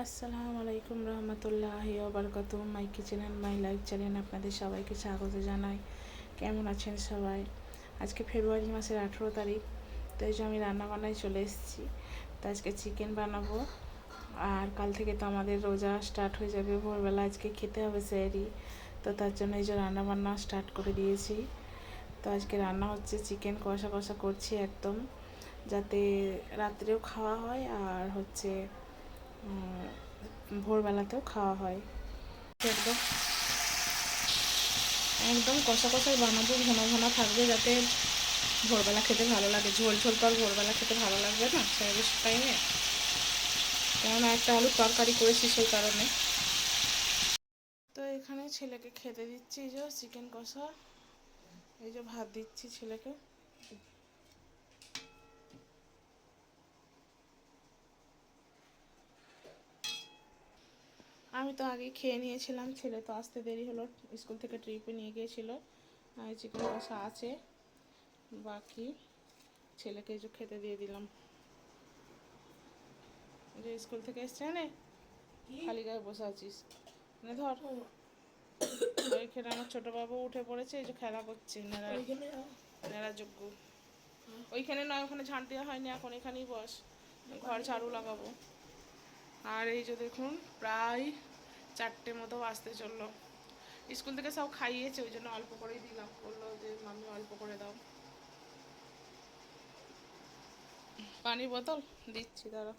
আসসালামু আলাইকুম রহমতুল্লাহি ওয়া বারাকাতুহু। মাই kitchen and my life channel আপনাদের সবাইকে স্বাগত জানাই। কেমন আছেন সবাই? আজকে ফেব্রুয়ারি মাসের 18 তারিখ, তো এই যে আমি রান্নাবান্নায় চলে এসেছি। তো আজকে চিকেন বানাবো, আর কাল থেকে তো আমাদের রোজা স্টার্ট হয়ে যাবে। ভোরবেলা আজকে খেতে হবে সেহরি, তো তার জন্য এই যে রান্নাবান্না স্টার্ট করে দিয়েছি। তো আজকে রান্না হচ্ছে চিকেন কষা কষা করছি একদম, যাতে রাত্রেও খাওয়া হয় আর হচ্ছে ভোরবেলাতেও খাওয়া হয়। একদম একদম কষা কষাই বানাবো, ঘন ঘন থাকবে, যাতে ভোরবেলা খেতে ভালো লাগে। ঝোল ঝোল তো আর ভোরবেলা খেতে ভালো লাগবে না সার্ভিস টাইমে, কেননা একটা আলুর তরকারি করেছি সেই কারণে। তো এখানে ছেলেকে খেতে দিচ্ছি, এই যে চিকেন কষা, এই যে ভাত দিচ্ছি ছেলেকে। আমি তো আগে খেয়ে নিয়েছিলাম, ছেলে তো আসতে দেরি হলো, স্কুল থেকে ট্রিপে নিয়ে গিয়েছিল। চিকেন কষা আছে বাকি, ছেলেকে এই যে খেতে দিয়ে দিলাম। যে স্কুল থেকে এসছে না, খালি গায়ে বসে আছিস, ধর। ওইখানে আমার ছোট বাবু উঠে পড়েছে, এই যে খেলা করছে নেড়া যোগ্য। ওইখানে নয়, ওখানে ঝাঁট দেওয়া হয়নি এখন, এখানেই বস, ঘর ঝাড়ু লাগাবো। আর এই যে দেখুন, প্রায় 4টে মতো আসতে চললো। স্কুল থেকে সব খাইয়েছে, ওই জন্য অল্প করেই দিলাম, বললো যে মাম্মি অল্প করে দাও। পানির বোতল দিচ্ছি, দাঁড়া।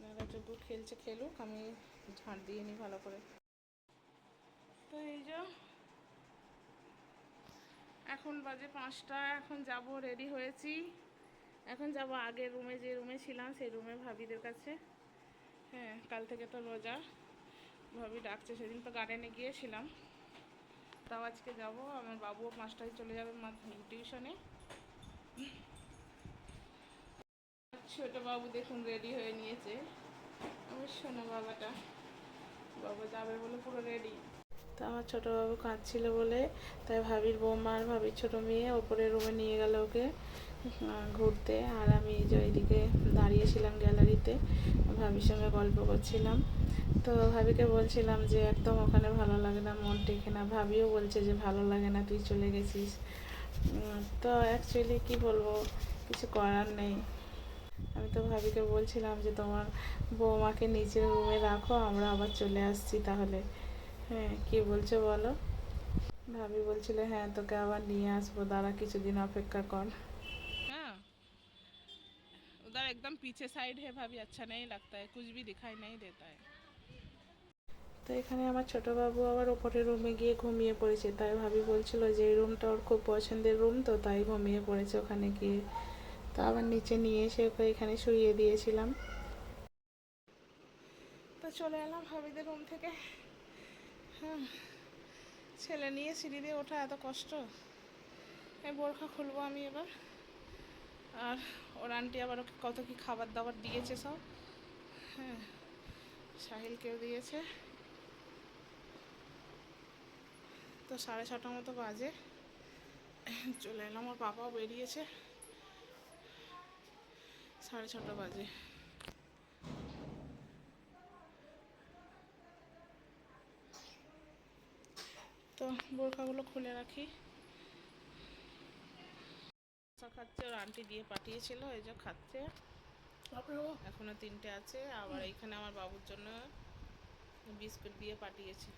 নেড়া যোগ্য খেলছে, খেলুক, আমি ঝাঁট দিয়ে নিই ভালো করে। তো এই যে এখন বাজে 5টা, এখন যাব, রেডি হয়েছি। এখন যাব আগের রুমে, যে রুমে ছিলাম সেই রুমে, ভাবিদের কাছে। হ্যাঁ, কাল থেকে তো রোজা, ভাবি ডাকছে। সেদিন তো গার্ডেনে গিয়েছিলাম, তাও আজকে যাব। আমার বাবুও 5টায় চলে যাবে টিউশনে। ছোট বাবু দেখুন রেডি হয়ে নিয়েছে, আমার সোনা বাবাটা। বাবা যাবে বলে পুরো রেডি। তো আমার ছোটো বাবু কাঁদছিল বলে, তাই ভাবির বৌমা আর ভাবির ছোটো মেয়ে ওপরের রুমে নিয়ে গেল ওকে ঘুরতে। আর আমি যে ওইদিকে দাঁড়িয়েছিলাম গ্যালারিতে, ভাবির সঙ্গে গল্প করছিলাম। তো ভাবিকে বলছিলাম যে একদম ওখানে ভালো লাগে না, মন টেকে না। ভাবিও বলছে যে ভালো লাগে না, তুই চলে গেছিস। তো অ্যাকচুয়ালি কি বলবো, কিছু করার নেই। আমি তো ভাবিকে বলছিলাম যে তোমার বৌমাকে নিচের রুমে রাখো, আমরা আবার চলে আসছি তাহলে। হ্যাঁ, কি বলছো বলো? ভাবি বলছিল হ্যাঁ তোকে আবার নিয়ে আসবো, দাঁড়া কিছুদিন অপেক্ষা কর। हाँ, उधर एकदम पीछे साइड है भाभी, अच्छा नहीं लगता है, कुछ भी दिखाई नहीं देता है। তো এখানে আমার ছোট বাবু আবার ওপরের রুমে গিয়ে ঘুমিয়ে পড়েছে, তাই ভাবি বলছিল যে এই রুমটা ওর খুব পছন্দের রুম, তো তাই ঘুমিয়ে পড়েছে ওখানে গিয়ে। তো আবার নিচে নিয়ে এসে ওকে এখানে শুইয়ে দিয়েছিলাম। তো চলে এলাম ভাবিদের রুম থেকে। হ্যাঁ, ছেলে নিয়ে সিঁড়ি দিয়ে ওঠা এত কষ্ট। এই বোরখা খুলবো আমি এবার। আর ওর আন্টি আবার ওকে কত কি খাবার দাবার দিয়েছে সব। হ্যাঁ, সাহিলকেও দিয়েছে। তো 6:30 মতো বাজে, চলে এলাম। ওর পাপাও বেরিয়েছে, 6:30 বাজে। তো বোরখাগুলো খুলে রাখি। খাচ্ছে, ওর আন্টি দিয়ে পাঠিয়েছিল, এই যে খাচ্ছে। এখনো 3টে আছে। আবার এইখানে আমার বাবুর জন্য বিস্কুট দিয়ে পাঠিয়েছে,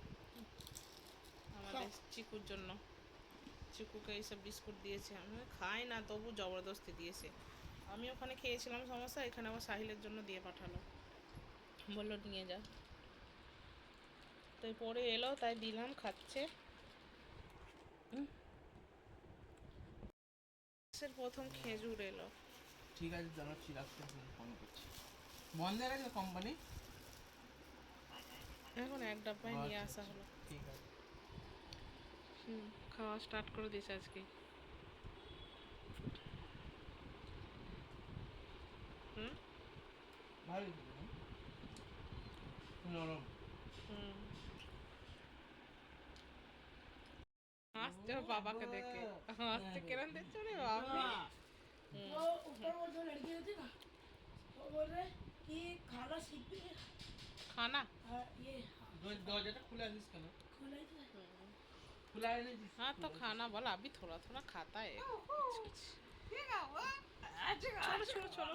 আমাদের চিকুর জন্য। চিকুকে এইসব বিস্কুট দিয়েছে, আমি খাই না তবু জবরদস্তি দিয়েছে। আমি ওখানে খেয়েছিলাম সমস্যা, এখানে আমার সাহিলের জন্য দিয়ে পাঠালো, বললো নিয়ে যা। তো পরে এলো, তাই দিলাম, খাচ্ছে। প্রথম খেজুর এলো। ঠিক আছে, দাঁড়া চিরাগটা ফোন করছি। বন্ধ হয়ে গেছে কোম্পানি, এখন এক ডাব্বায় নিয়ে আসা হলো। ঠিক আছে। খাওয়া স্টার্ট করে দিয়েছে আজকে। ভালো নরম। হাসছে ওর বাবাকে দেখে, হাসছে, কেরম দেখছো রে বাবা। खाना दरजाটা খুলে আছিস কেন? खुला है नहीं? हाँ तो खाना बोला अभी थोड़ा थोड़ा खाता है कुछ छोड़ो छोड़ो छोड़ो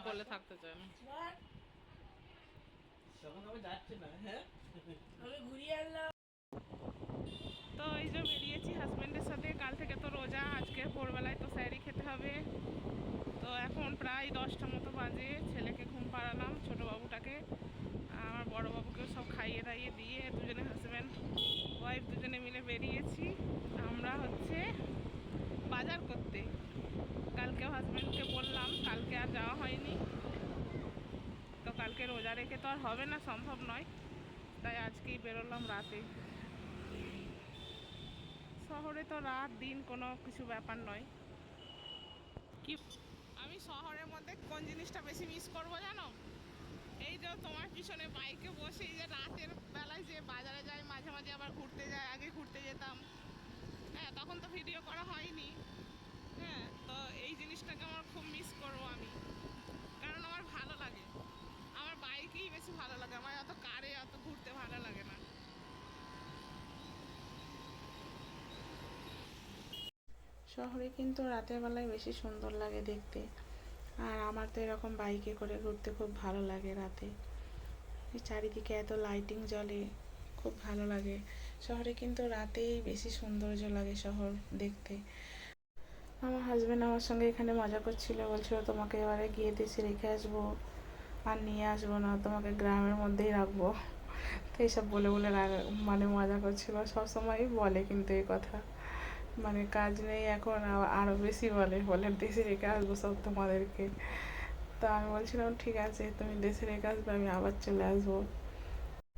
বলে থাকতে চায় না তখন আবার যাচ্ছে না, হ্যাঁ? তো এই যে বেরিয়েছি হাজব্যান্ডের সাথে কাল থেকে তো রোজা আজকে ভোরবেলায় তো স্যারি খেতে হবে তো এখন প্রায় 10টা মতো বাজে ছেলেকে ঘুম পাড়ালাম ছোটো বাবুটাকে আমার বড় বাবুকেও সব খাইয়ে দাইয়ে দিয়ে দুজনে হাজব্যান্ড ওয়াইফ দুজনে মিলে বেরিয়েছি আমরা হচ্ছে বাজার করতে কালকেও হাজব্যান্ডকে বললাম কালকে আর যাওয়া হয়নি তো কালকে রোজা রেখে তো আর হবে না সম্ভব নয় তাই আজকেই বেরোলাম রাতে শহরে তো রাত দিন কোনো কিছু ব্যাপার নয় কি আমি শহরের মধ্যে কোন জিনিসটা বেশি মিস করবো জানো এই যে তোমার পিছনে বাইকে বসে এই যে রাতের বেলায় যে বাজারে যাই মাঝে মাঝে আবার ঘুরতে যাই আগে ঘুরতে যেতাম হ্যাঁ তখন তো ভিডিও করা হয়নি হ্যাঁ তো এই জিনিসটাকে আমার খুব মিস করবো আমি কারণ আমার ভালো লাগে আমার বাইকেই বেশি ভালো লাগে আমার অত কারে অত ঘুরতে ভালো লাগে না শহরে কিন্তু রাতের বেলায় বেশি সুন্দর লাগে দেখতে আর আমার তো এরকম বাইকে করে ঘুরতে খুব ভালো লাগে রাতে চারিদিকে এত লাইটিং জ্বলে খুব ভালো লাগে শহরে কিন্তু রাতেই বেশি সৌন্দর্য লাগে শহর দেখতে আমার হাজব্যান্ড আমার সঙ্গে এখানে মজা করছিল বলছিল তোমাকে এবারে গিয়ে দেশে রেখে আসবো আর নিয়ে আসবো না তোমাকে গ্রামের মধ্যেই রাখবো তো এইসব বলে বলে মানে মজা করছিল সবসময়ই বলে কিন্তু এই কথা মানে কাজ নেই এখন আরও বেশি বলে দেশে রেখে আসবো সব তোমাদেরকে তা আমি বলছিলাম ঠিক আছে তুমি দেশে রেখে আসবে আমি আবার চলে আসবো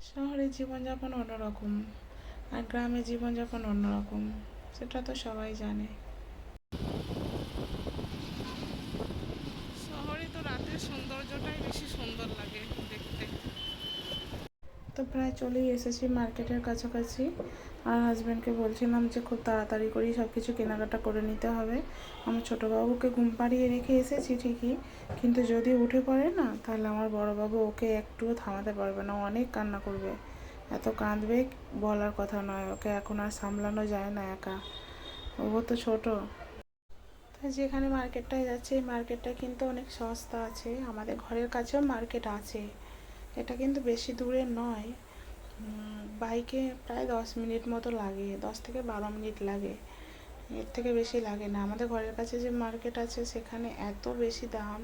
শহরের জীবনযাপন অন্যরকম আর গ্রামের জীবনযাপন অন্যরকম সেটা তো সবাই জানে শহরে তো রাতের সৌন্দর্যটাই বেশি সুন্দর লাগে দেখতে তো প্রায় চলেই এসেছি মার্কেটের কাছাকাছি আর হাজব্যান্ডকে বলছিলাম যে খুব তাড়াতাড়ি করেই সব কিছু কেনাকাটা করে নিতে হবে আমার ছোটো বাবুকে ঘুম পাড়িয়ে রেখে এসেছি ঠিকই কিন্তু যদি উঠে পড়ে না তাহলে আমার বড় বাবু ওকে একটুও থামাতে পারবে না অনেক কান্না করবে এত কাঁদবে বলার কথা নয় ওকে এখন আর সামলানো যায় না একা ও তো ছোটো তাই যেখানে মার্কেটটায় যাচ্ছে এই মার্কেটটা কিন্তু অনেক সস্তা আছে আমাদের ঘরের কাছেও মার্কেট আছে এটা কিন্তু বেশি দূরে নয় বাইকে প্রায় 10 মিনিট মতো লাগে 10 থেকে 12 মিনিট লাগে এর থেকে বেশি লাগে না আমাদের ঘরের কাছে যে মার্কেট আছে সেখানে এত বেশি দাম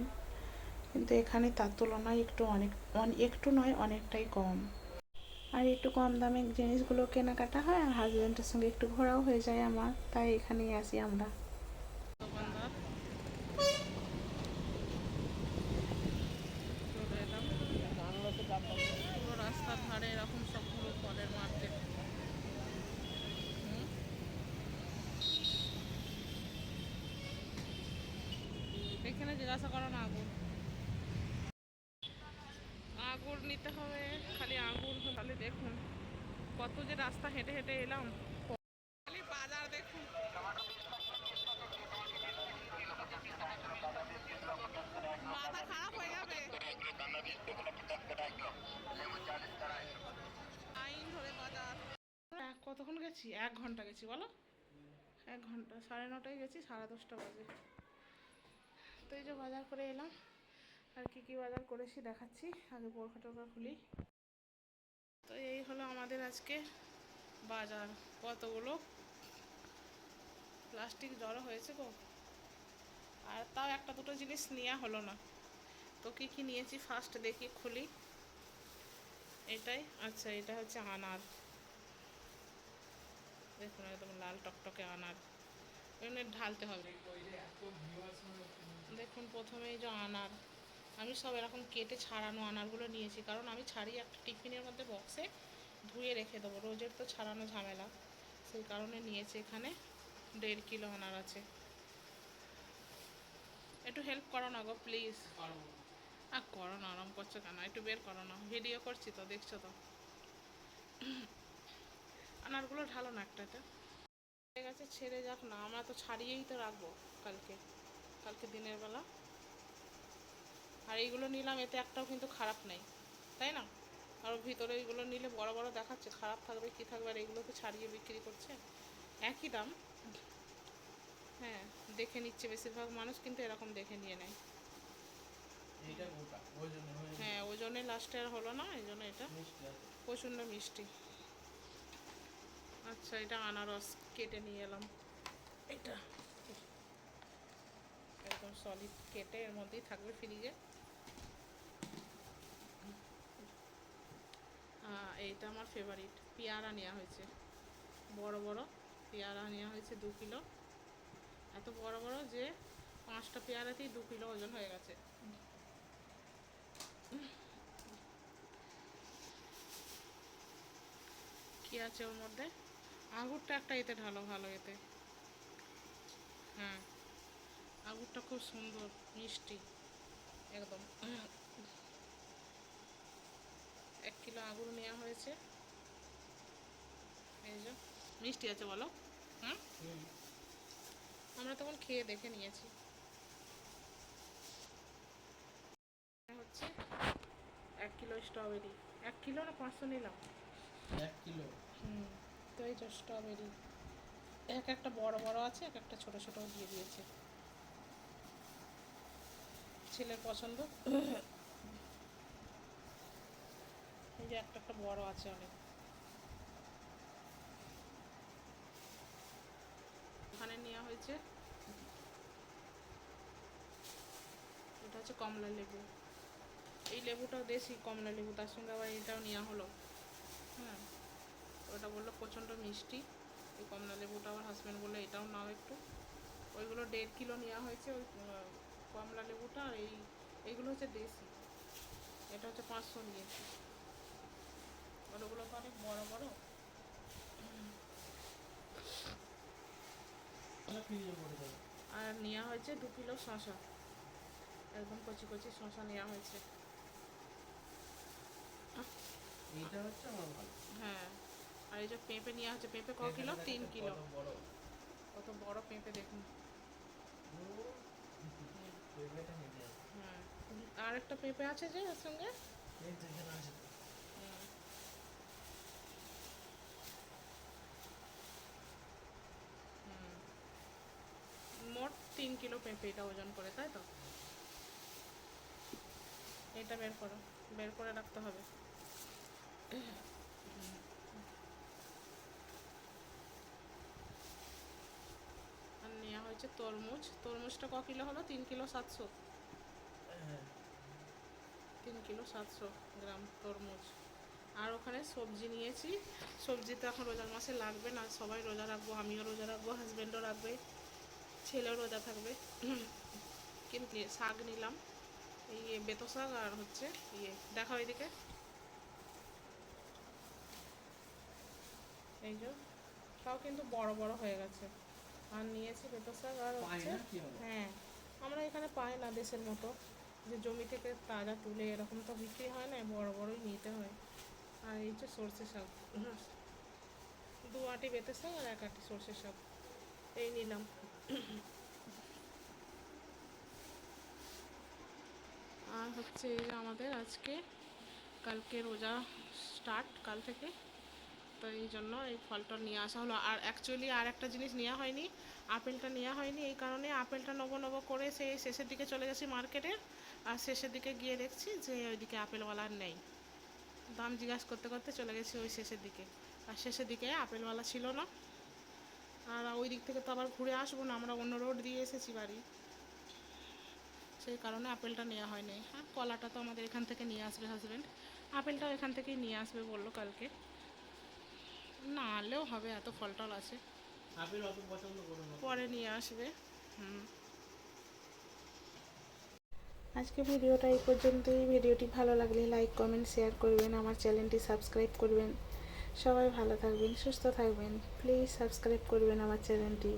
কিন্তু এখানে তার তুলনায় একটু নয় অনেকটাই কম আর একটু কম দামে জিনিসগুলো কেনাকাটা হয় আর হাজব্যান্ডের সঙ্গে একটু ঘোরাও হয়ে যায় আমার তাই এখানেই আসি আমরা পুরো রাস্তার ধারে এরকম সবগুলো ফলের মার্কেট এখানে জিজ্ঞাসা করো না আঙুর নিতে হবে খালি আঙুর তাহলে দেখুন কত যে রাস্তা হেঁটে হেঁটে এলাম খালি বাজার দেখুন মাথা খারাপ হয়ে যাবে আইন ধরে বাজার কতক্ষণ গেছি 1 ঘন্টা গেছি বলো 1 ঘন্টা 9:30টায় গেছি 10:30 বাজে তো এই যে বাজার করে এলাম আর কি কি বাজার করেছি দেখাচ্ছি আগে বোরখা টোরখা খুলি তো এই হলো আমাদের আজকে বাজার কতগুলো প্লাস্টিক জড়ো হয়েছে গো আর তাও একটা দুটো জিনিস নেওয়া হলো না তো কি কি নিয়েছি ফার্স্ট দেখি খুলি এটাই আচ্ছা এটা হচ্ছে আনার দেখুন একদম লাল টকটকে আনার এখানে ঢালতে হবে দেখুন প্রথমে এই যে আনার আমি সব এরকম কেটে ছাড়ানো আনারগুলো নিয়েছি কারণ আমি ছাড়িয়ে একটা টিফিনের মধ্যে বক্সে ধুয়ে রেখে দেবো রোজের তো ছাড়ানো ঝামেলা সেই কারণে নিয়েছি এখানে 1.5 কিলো আনার আছে একটু হেল্প করো না গো প্লিজ আর করো না, আরাম করছো কেন? একটু বের করো না, ভিডিও করছি তো, দেখছো তো। আনারগুলো ঢালো না একটাতে। ঠিক আছে, ছেড়ে যাক না, আমরা তো ছাড়িয়েই তো রাখবো কালকে, কালকে দিনের বেলা। আর এইগুলো নিলাম, এতে একটাও কিন্তু খারাপ নেই, তাই না? আর ভিতরে এইগুলো নিলে বড় বড় দেখাচ্ছে, খারাপ থাকবে কি থাকবে? আর এইগুলো তো ছাড়িয়ে বিক্রি করছে, একই দাম। হ্যাঁ, দেখে নিচ্ছে বেশিরভাগ মানুষ, কিন্তু এরকম দেখে নিয়ে নেয়। এইটা গোটা ওজন হয়ে হ্যাঁ, ওজনে লাস্টে আর হলো না, এই জন্য এটা মিষ্টি আছে। প্রচণ্ড মিষ্টি। আচ্ছা, এটা আনারস কেটে নিয়ে এলাম। এটা একদম সলিড কেটে এর মধ্যেই থাকবে ফ্রিজে। এইটা আমার ফেভারিট। পেয়ারা নেওয়া হয়েছে, বড় বড় পেয়ারা নেওয়া হয়েছে 2 কিলো। এত বড় বড় যে 5টা পেয়ারাতেই 2 কিলো ওজন হয়ে গেছে। কি আছে ওর মধ্যে? আঙুরটা একটা এতে ঢালো, ভালো এতে। হ্যাঁ, আঙুরটা খুব সুন্দর মিষ্টি একদম। 1 কিলো আঙুর নেওয়া হয়েছে। এই যে মিষ্টি আছে বলো। হুম, আমরা তখন খেয়ে দেখে নিয়েছি। হচ্ছে 1 কিলো স্ট্রবেরি। 1 কিলো না 500 নিলাম? 1 কিলো। তো এই যে স্ট্রবেরি, একটা বড় বড় আছে, একটা ছোট ছোট দিয়ে দিয়েছে, ছেলের পছন্দ। এই যে একটা বড় আছে অনেক। এখানে নেওয়া হয়েছে, এটা হচ্ছে কমলা লেবু। এই লেবুটাও দেশি কমলা লেবু, তার সঙ্গে আবার এটাও নেওয়া হলো। হ্যাঁ, ওটা বললো প্রচণ্ড মিষ্টি। এই কমলা লেবুটা আমার হাজব্যান্ড বললো এটাও নাও একটু। ওইগুলো 1.5 কিলো নেওয়া হয়েছে, ওই কমলা লেবুটা। আর এইগুলো হচ্ছে দেশি, এটা হচ্ছে 500 নিয়েছি। ওগুলো তো অনেক বড় বড়। আর নেওয়া হয়েছে 2 কিলো শশা, একদম কচি কচি শশা নেওয়া হয়েছে। এইটা হচ্ছে আমার ভালো। হ্যাঁ, আর এই যে পেঁপে নেওয়া হচ্ছে। পেঁপে ক কিলো? 3 কিলো। কত বড় পেঁপে দেখুন। হ্যাঁ, আর একটা পেঁপে আছে যে এর সঙ্গে। মোট 3 কিলো পেঁপে এটা ওজন করে, তাই তো? এটা বের করো, বের করে রাখতে হবে। আর নেওয়া হয়েছে তরমুজ। তরমুজটা ক কিলো হলো? 3 কিলো 700। 3 কিলো 700 গ্রাম তরমুজ। আর ওখানে সবজি নিয়েছি। সবজি তো এখন রোজার মাসে লাগবে না, সবাই রোজা রাখবো, আমিও রোজা রাখবো, হাজব্যান্ডও রাখবে, ছেলেও রোজা থাকবে। কিন্তু শাক নিলাম, এই বেতো শাক, আর হচ্ছে দেখাও এদিকে, এই যে তাও কিন্তু বড় বড় হয়ে গেছে। আর নিয়েছি বেতো শাক, আর হচ্ছে হ্যাঁ, আমরা এখানে পাই না দেশের মতো, যে জমি থেকে তাজা তুলে এরকম তো বিক্রি হয় না, বড় বড়ই নিতে হয়। আর এই যে সর্ষে শাক, 2 আঁটি বেতো শাক আর 1 আঁটি সর্ষে শাক, এই নিলাম। আর হচ্ছে এই যে আমাদের আজকে, কালকে রোজা স্টার্ট, কাল থেকে। তো এই জন্য এই ফলটা নিয়ে আসা হলো। আর অ্যাকচুয়ালি আর একটা জিনিস নেওয়া হয়নি, আপেলটা নেওয়া হয়নি। এই কারণে আপেলটা নেবো নেবো করে সেই শেষের দিকে চলে গেছি মার্কেটে। আর শেষের দিকে গিয়ে দেখছি যে ওইদিকে আপেলওয়ালা নেই। দাম জিজ্ঞাসা করতে করতে চলে গেছি ওই শেষের দিকে, আর শেষের দিকে আপেলওয়ালা ছিল না। আর ওই দিক থেকে তো আবার ঘুরে আসবো না, আমরা অন্য রোড দিয়ে এসেছি বাড়ি, সেই কারণে আপেলটা নেওয়া হয়নি। আর কলাটা তো আমাদের এখান থেকে নিয়ে আসবে হাজব্যান্ড, আপেলটাও এখান থেকেই নিয়ে আসবে বললো কালকে। না আনলেও হবে, এত ফল টল আছে, আপেল অত পছন্দ করো না, পরে নিয়ে আসবে। আজকে ভিডিওটা এই পর্যন্তই। ভিডিওটি ভালো লাগলে লাইক কমেন্ট শেয়ার করবেন, আমার চ্যানেলটি সাবস্ক্রাইব করবেন। সবাই ভালো থাকবেন, সুস্থ থাকবেন, প্লিজ সাবস্ক্রাইব করবেন আমার চ্যানেলটি।